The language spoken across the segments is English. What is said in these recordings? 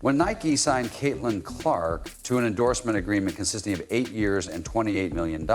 When Nike signed Caitlin Clark to an endorsement agreement consisting of 8 years and $28 million,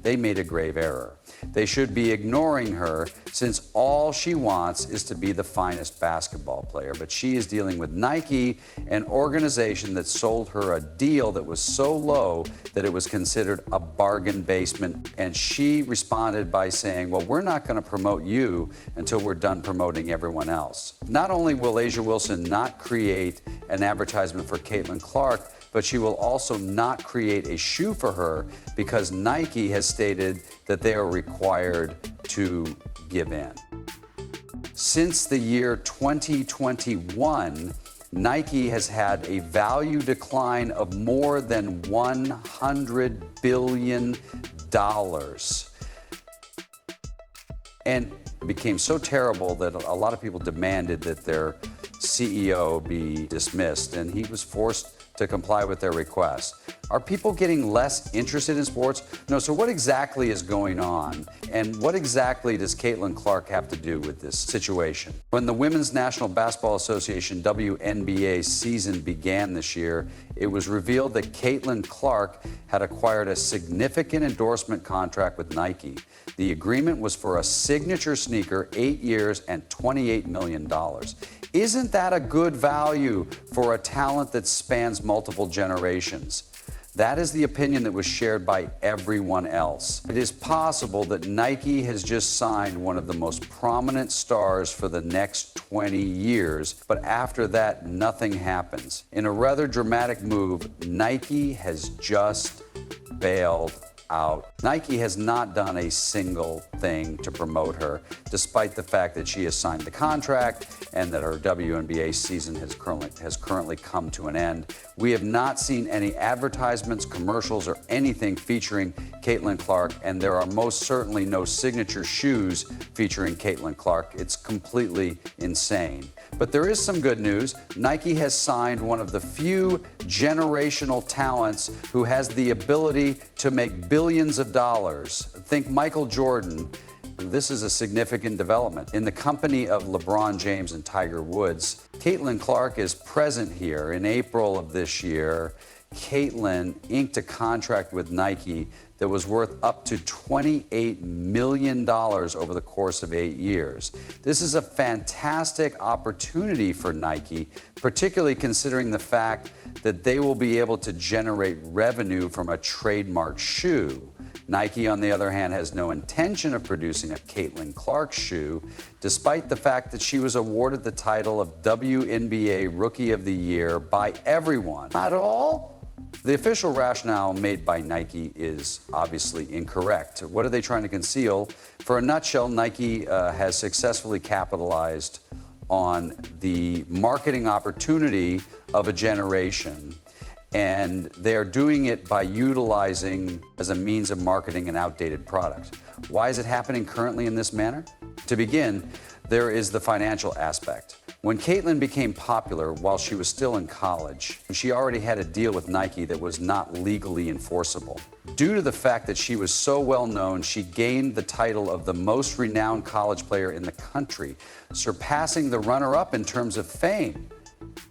they made a grave error. They should be ignoring her since all she wants is to be the finest basketball player. But she is dealing with Nike, an organization that sold her a deal that was so low that it was considered a bargain basement. And she responded by saying, well, we're not going to promote you until we're done promoting everyone else. Not only will Asia Wilson not create an advertisement for Caitlin Clark, but she will also not create a shoe for her because Nike has stated that they are required to give in. Since the year 2021, Nike has had a value decline of more than $100 billion. And it became so terrible that a lot of people demanded that their CEO be dismissed, and he was forced to comply with their request. Are people getting less interested in sports? No, so what exactly is going on? And what exactly does Caitlin Clark have to do with this situation? When the Women's National Basketball Association WNBA season began this year, it was revealed that Caitlin Clark had acquired a significant endorsement contract with Nike. The agreement was for a signature sneaker, 8 years and $28 million. Isn't that a good value for a talent that spans multiple generations? That is the opinion that was shared by everyone else. It is possible that Nike has just signed one of the most prominent stars for the next 20 years, but after that, nothing happens. In a rather dramatic move, Nike has just bailed out. Nike has not done a single thing to promote her, despite the fact that she has signed the contract and that her WNBA season has currently come to an end. We have not seen any advertisements, commercials, or anything featuring Caitlin Clark, and there are most certainly no signature shoes featuring Caitlin Clark. It's completely insane. But there is some good news. Nike has signed one of the few generational talents who has the ability to make billions of dollars. Think Michael Jordan. This is a significant development. In the company of LeBron James and Tiger Woods, Caitlin Clark is present here. In April of this year, Caitlin inked a contract with Nike that was worth up to $28 million over the course of 8 years. This is a fantastic opportunity for Nike, particularly considering the fact that they will be able to generate revenue from a trademark shoe. Nike, on the other hand, has no intention of producing a Caitlin Clark shoe, despite the fact that she was awarded the title of WNBA Rookie of the Year by everyone. Not all. The official rationale made by Nike is obviously incorrect. What are they trying to conceal? For a nutshell, Nike has successfully capitalized on the marketing opportunity of a generation, and they are doing it by utilizing as a means of marketing an outdated product. Why is it happening currently in this manner? To begin, there is the financial aspect. When Caitlin became popular while she was still in college, she already had a deal with Nike that was not legally enforceable. Due to the fact that she was so well known, she gained the title of the most renowned college player in the country, surpassing the runner-up in terms of fame.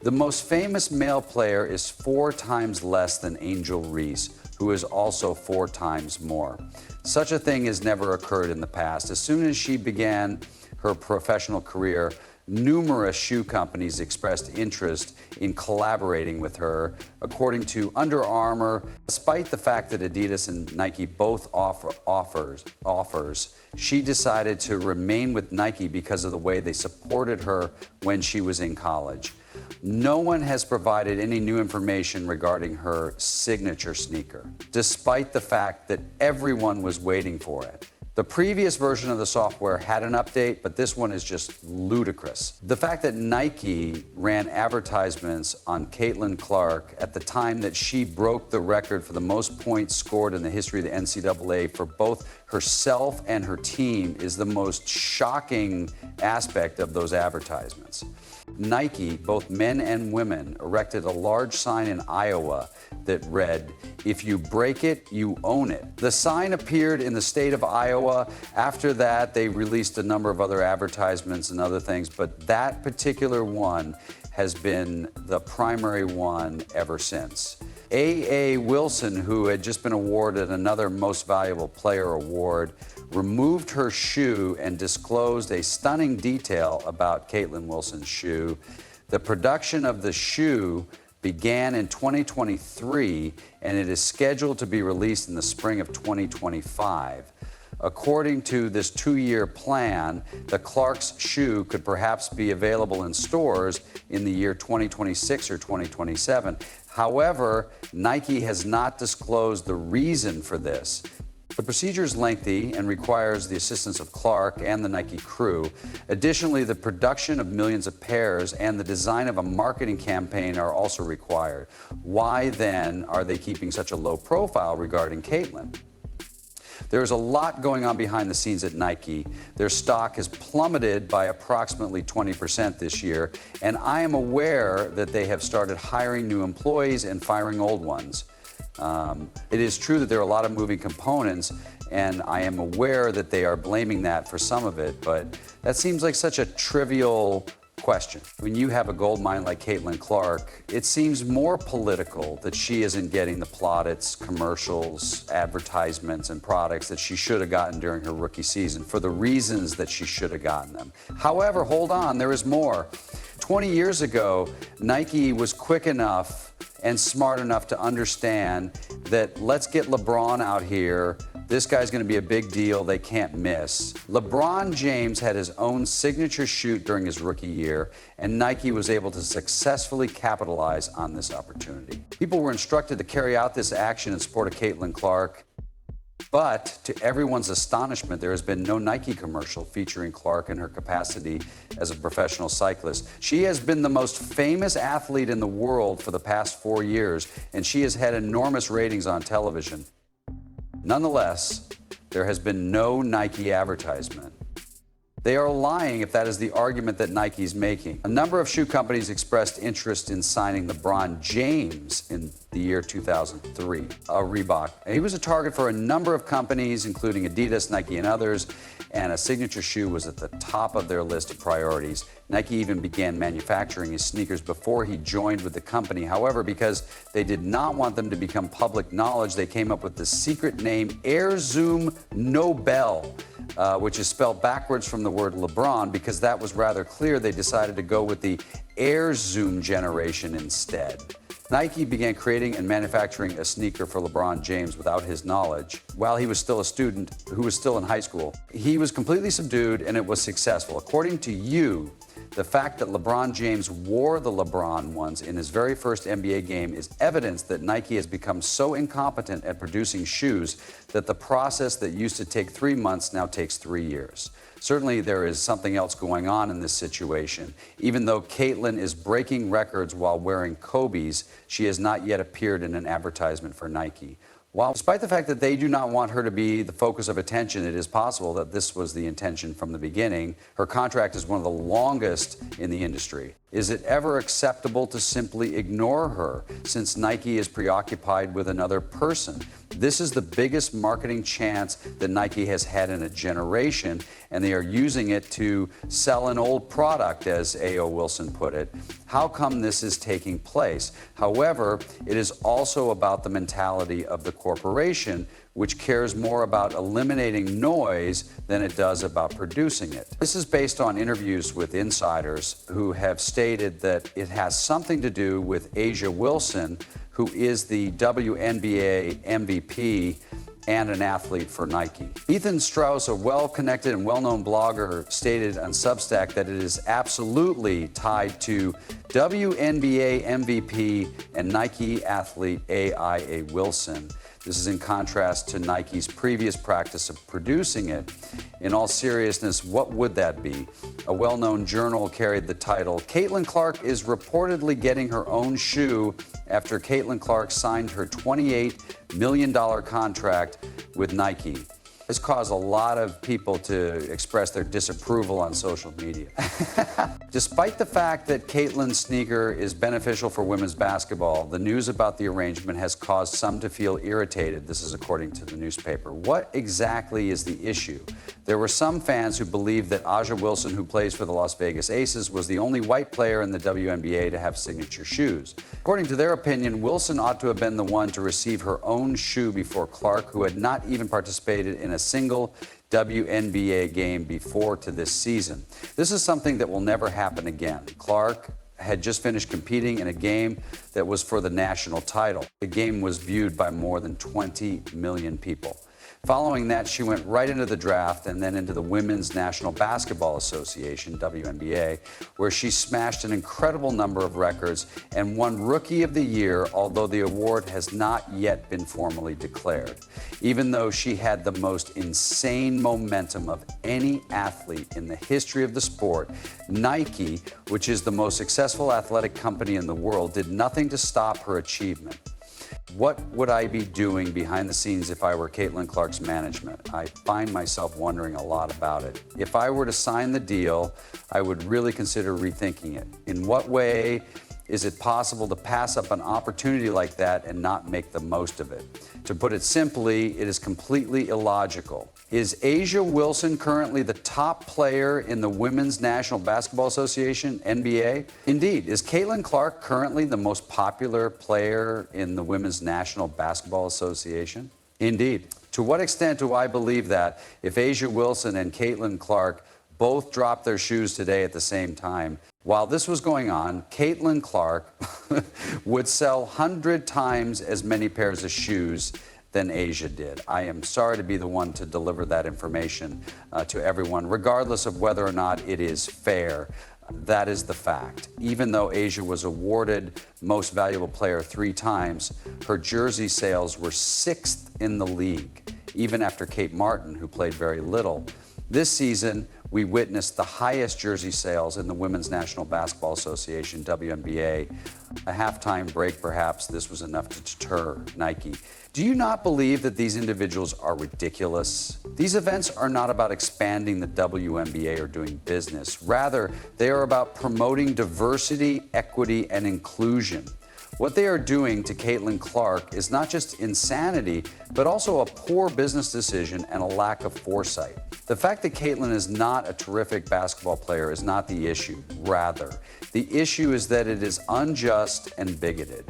The most famous male player is 4 times less than Angel Reese, who is also 4 times more. Such a thing has never occurred in the past. As soon as she began her professional career, numerous shoe companies expressed interest in collaborating with her. According to Under Armour, despite the fact that Adidas and Nike both offers, she decided to remain with Nike because of the way they supported her when she was in college. No one has provided any new information regarding her signature sneaker, despite the fact that everyone was waiting for it. The previous version of the software had an update, but this one is just ludicrous. The fact that Nike ran advertisements on Caitlin Clark at the time that she broke the record for the most points scored in the history of the NCAA for both herself and her team is the most shocking aspect of those advertisements. Nike, both men and women, erected a large sign in Iowa that read, "If you break it, you own it." The sign appeared in the state of Iowa. After that, they released a number of other advertisements and other things, but that particular one has been the primary one ever since. A.A. Wilson, who had just been awarded another Most Valuable Player award, removed her shoe and disclosed a stunning detail about Caitlin Wilson's shoe. The production of the shoe began in 2023, and it is scheduled to be released in the spring of 2025. According to this 2-year plan, the Clark's shoe could perhaps be available in stores in the year 2026 or 2027. However, Nike has not disclosed the reason for this. The procedure is lengthy and requires the assistance of Clark and the Nike crew. Additionally, the production of millions of pairs and the design of a marketing campaign are also required. Why then are they keeping such a low profile regarding Caitlin? There's a lot going on behind the scenes at Nike. Their stock has plummeted by approximately 20% this year, and I am aware that they have started hiring new employees and firing old ones. It is true that there are a lot of moving components, and I am aware that they are blaming that for some of it, but that seems like such a trivial question. When you have a gold mine like Caitlin Clark, it seems more political that she isn't getting the plaudits, commercials, advertisements, and products that she should have gotten during her rookie season for the reasons that she should have gotten them. However, hold on, there is more. 20 years ago, Nike was quick enough and smart enough to understand that let's get LeBron out here. This guy's going to be a big deal. They can't miss. LeBron James had his own signature shoot during his rookie year, and Nike was able to successfully capitalize on this opportunity. People were instructed to carry out this action in support of Caitlin Clark. But to everyone's astonishment, there has been no Nike commercial featuring Clark in her capacity as a professional cyclist. She has been the most famous athlete in the world for the past 4 years, and she has had enormous ratings on television. Nonetheless, there has been no Nike advertisement. They are lying if that is the argument that Nike's making. A number of shoe companies expressed interest in signing LeBron James in the year 2003, Reebok. He was a target for a number of companies, including Adidas, Nike, and others, and a signature shoe was at the top of their list of priorities. Nike even began manufacturing his sneakers before he joined with the company. However, because they did not want them to become public knowledge, they came up with the secret name Air Zoom Nobel, which is spelled backwards from the word LeBron. Because that was rather clear, they decided to go with the Air Zoom generation instead. Nike began creating and manufacturing a sneaker for LeBron James without his knowledge while he was still a student who was still in high school. He was completely subdued, and it was successful. According to you, the fact that LeBron James wore the LeBron ones in his very first NBA game is evidence that Nike has become so incompetent at producing shoes that the process that used to take 3 months now takes 3 years. Certainly there is something else going on in this situation. Even though Caitlin is breaking records while wearing Kobe's, she has not yet appeared in an advertisement for Nike. While despite the fact that they do not want her to be the focus of attention, it is possible that this was the intention from the beginning. Her contract is one of the longest in the industry. Is it ever acceptable to simply ignore her since Nike is preoccupied with another person? This is the biggest marketing chance that Nike has had in a generation, and they are using it to sell an old product, as A.O. Wilson put it. How come this is taking place? However, it is also about the mentality of the corporation, which cares more about eliminating noise than it does about producing it. This is based on interviews with insiders who have stated that it has something to do with A'ja Wilson, who is the WNBA MVP and an athlete for Nike. Ethan Strauss, a well-connected and well-known blogger, stated on Substack that it is absolutely tied to WNBA MVP and Nike athlete A.I.A. Wilson. This is in contrast to Nike's previous practice of producing it. In all seriousness, what would that be? A well-known journal carried the title, "Caitlin Clark is reportedly getting her own shoe after Caitlin Clark signed her $28 million contract with Nike." This caused a lot of people to express their disapproval on social media. Despite the fact that Caitlin's sneaker is beneficial for women's basketball, the news about the arrangement has caused some to feel irritated. This is according to the newspaper. What exactly is the issue? There were some fans who believed that A'ja Wilson, who plays for the Las Vegas Aces, was the only white player in the WNBA to have signature shoes. According to their opinion, Wilson ought to have been the one to receive her own shoe before Clark, who had not even participated in a single WNBA game before to this season. This is something that will never happen again. Clark had just finished competing in a game that was for the national title. The game was viewed by more than 20 million people. Following that, she went right into the draft and then into the Women's National Basketball Association, WNBA, where she smashed an incredible number of records and won Rookie of the Year, although the award has not yet been formally declared. Even though she had the most insane momentum of any athlete in the history of the sport, Nike, which is the most successful athletic company in the world, did nothing to stop her achievement. What would I be doing behind the scenes if I were Caitlin Clark's management? I find myself wondering a lot about it. If I were to sign the deal, I would really consider rethinking it. In what way is it possible to pass up an opportunity like that and not make the most of it? To put it simply, it is completely illogical. Is A'ja Wilson currently the top player in the Women's National Basketball Association, NBA? Indeed. Is Caitlin Clark currently the most popular player in the Women's National Basketball Association? Indeed. To what extent do I believe that if A'ja Wilson and Caitlin Clark both dropped their shoes today at the same time, while this was going on, Caitlin Clark would sell 100 times as many pairs of shoes than A'ja did. I am sorry to be the one to deliver that information to everyone, regardless of whether or not it is fair. That is the fact. Even though A'ja was awarded Most Valuable Player 3 times, her jersey sales were 6th in the league, even after Kate Martin, who played very little. This season, we witnessed the highest jersey sales in the Women's National Basketball Association, WNBA. A halftime break, perhaps, this was enough to deter Nike. Do you not believe that these individuals are ridiculous? These events are not about expanding the WNBA or doing business. Rather, they are about promoting diversity, equity, and inclusion. What they are doing to Caitlin Clark is not just insanity, but also a poor business decision and a lack of foresight. The fact that Caitlin is not a terrific basketball player is not the issue. Rather, the issue is that it is unjust and bigoted.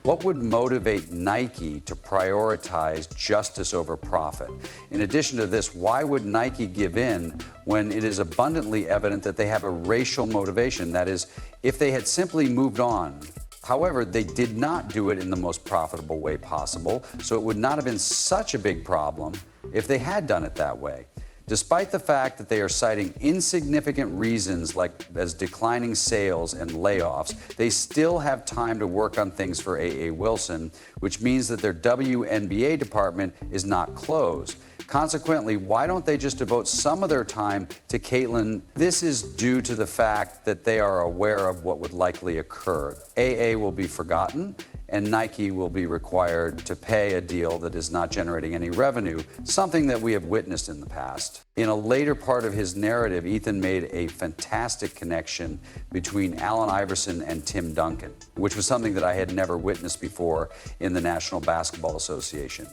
What would motivate Nike to prioritize justice over profit? In addition to this, why would Nike give in when it is abundantly evident that they have a racial motivation? That is, if they had simply moved on. However, they did not do it in the most profitable way possible, so it would not have been such a big problem if they had done it that way. Despite the fact that they are citing insignificant reasons as declining sales and layoffs, they still have time to work on things for A'ja Wilson, which means that their WNBA department is not closed. Consequently, why don't they just devote some of their time to Caitlin? This is due to the fact that they are aware of what would likely occur. AA will be forgotten, and Nike will be required to pay a deal that is not generating any revenue, something that we have witnessed in the past. In a later part of his narrative, Ethan made a fantastic connection between Allen Iverson and Tim Duncan, which was something that I had never witnessed before in the National Basketball Association.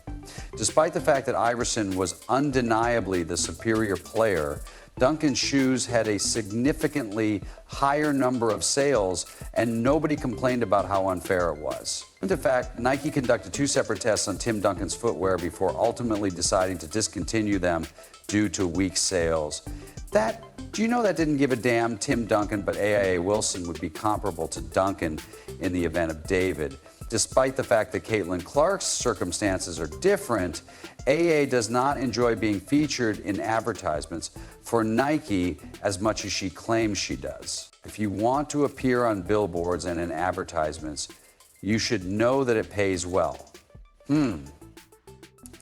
Despite the fact that Iverson was undeniably the superior player, Duncan's shoes had a significantly higher number of sales, and nobody complained about how unfair it was. In fact, Nike conducted 2 separate tests on Tim Duncan's footwear before ultimately deciding to discontinue them due to weak sales. Do you know that didn't give a damn Tim Duncan, but A'ja Wilson would be comparable to Duncan in the event of David. Despite the fact that Caitlin Clark's circumstances are different, A'ja does not enjoy being featured in advertisements for Nike as much as she claims she does. If you want to appear on billboards and in advertisements, you should know that it pays well.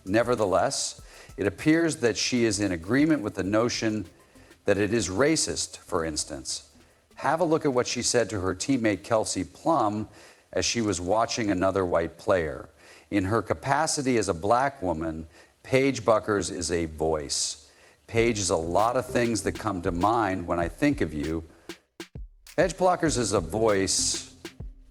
Nevertheless, it appears that she is in agreement with the notion that it is racist, for instance. Have a look at what she said to her teammate Kelsey Plum as she was watching another white player. In her capacity as a black woman, Paige Buckers is a voice. Paige is a lot of things that come to mind when I think of you. Paige Buckers is a voice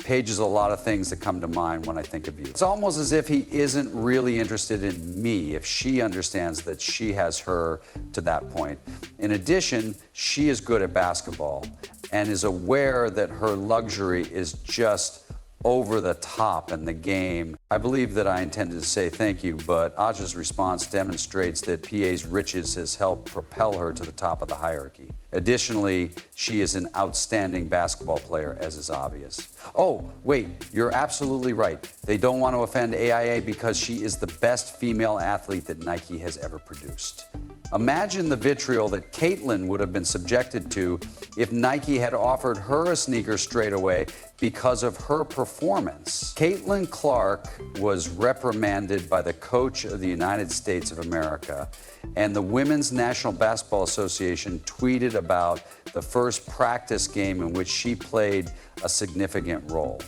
Paige is a lot of things that come to mind when I think of you. It's almost as if he isn't really interested in me if she understands that she has her to that point. In addition, she is good at basketball and is aware that her luxury is just over the top in the game. I believe that I intended to say thank you, but Aja's response demonstrates that PA's riches has helped propel her to the top of the hierarchy. Additionally, she is an outstanding basketball player, as is obvious. Oh, wait, you're absolutely right. They don't want to offend AIA because she is the best female athlete that Nike has ever produced. Imagine the vitriol that Caitlin would have been subjected to if Nike had offered her a sneaker straight away because of her performance. Caitlin Clark was reprimanded by the coach of the United States of America, and the Women's National Basketball Association tweeted about the first practice game in which she played a significant role.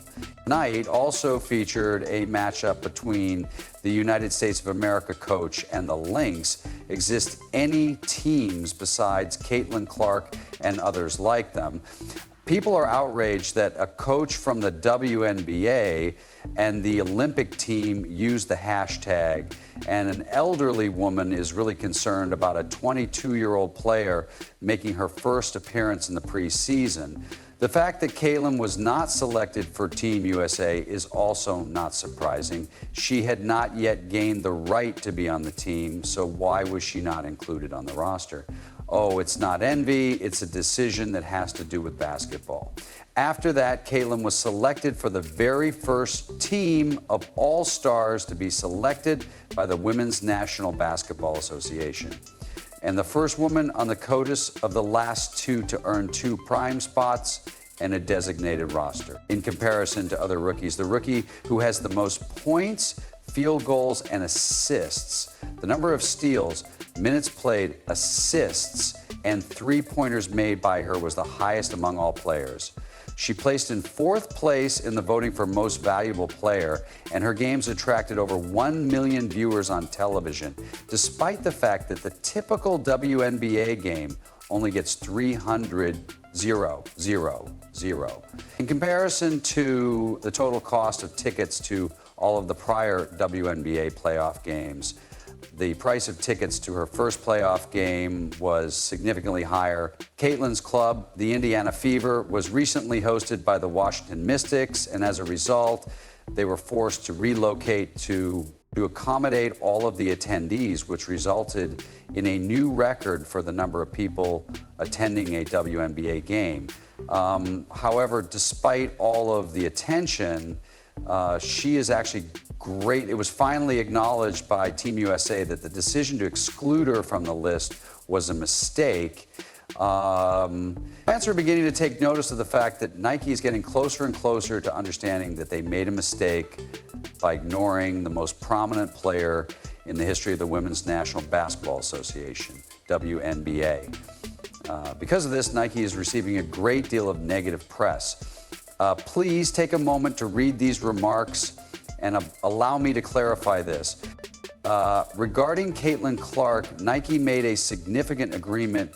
Night also featured a matchup between the United States of America coach and the Lynx. Exist any teams besides Caitlin Clark and others like them? People are outraged that a coach from the WNBA and the Olympic team used the hashtag, and an elderly woman is really concerned about a 22-year-old player making her first appearance in the preseason. The fact that Caitlin was not selected for Team USA is also not surprising. She had not yet gained the right to be on the team, so why was she not included on the roster? Oh, it's not envy, it's a decision that has to do with basketball. After that, Caitlin was selected for the very first team of all-stars to be selected by the Women's National Basketball Association, and the first woman on the CODIS of the last two to earn 2 prime spots and a designated roster. In comparison to other rookies, the rookie who has the most points, field goals, and assists, the number of steals, minutes played, assists, and three-pointers made by her was the highest among all players. She placed in 4th place in the voting for most valuable player, and her games attracted over 1 million viewers on television, despite the fact that the typical WNBA game only gets 300,000. In comparison to the total cost of tickets to all of the prior WNBA playoff games, the price of tickets to her first playoff game was significantly higher. Caitlin's club, the Indiana Fever, was recently hosted by the Washington Mystics, and as a result, they were forced to relocate to accommodate all of the attendees, which resulted in a new record for the number of people attending a WNBA game. However, despite all of the attention, she is actually great. It was finally acknowledged by Team USA that the decision to exclude her from the list was a mistake. Fans are beginning to take notice of the fact that Nike is getting closer and closer to understanding that they made a mistake by ignoring the most prominent player in the history of the Women's National Basketball Association, WNBA. Because of this, Nike is receiving a great deal of negative press. Please take a moment to read these remarks and allow me to clarify this. Regarding Caitlin Clark, Nike made a significant agreement.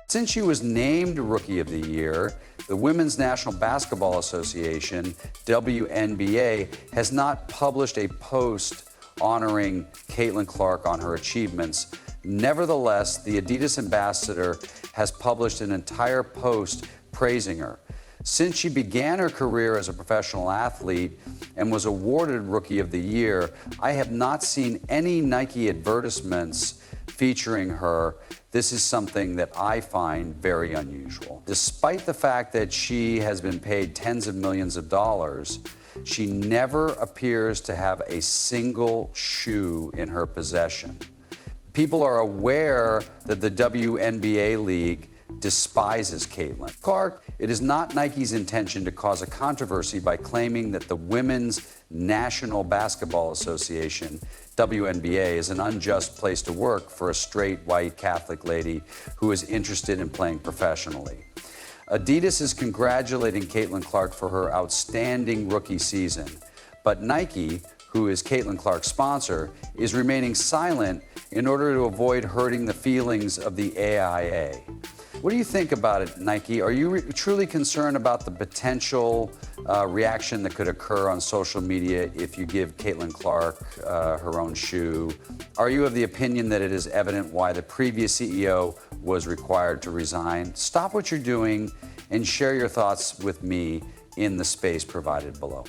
Since she was named Rookie of the Year, the Women's National Basketball Association, WNBA, has not published a post honoring Caitlin Clark on her achievements. Nevertheless, the Adidas ambassador has published an entire post praising her. Since she began her career as a professional athlete and was awarded Rookie of the Year, I have not seen any Nike advertisements featuring her. This is something that I find very unusual. Despite the fact that she has been paid tens of millions of dollars, she never appears to have a single shoe in her possession. People are aware that the WNBA league despises Caitlin Clark. It is not Nike's intention to cause a controversy by claiming that the Women's National Basketball Association, WNBA, is an unjust place to work for a straight white Catholic lady who is interested in playing professionally. Adidas is congratulating Caitlin Clark for her outstanding rookie season, but Nike, who is Caitlin Clark's sponsor, is remaining silent in order to avoid hurting the feelings of the AIA. What do you think about it, Nike? Are you truly concerned about the potential reaction that could occur on social media if you give Caitlin Clark her own shoe? Are you of the opinion that it is evident why the previous CEO was required to resign? Stop what you're doing and share your thoughts with me in the space provided below.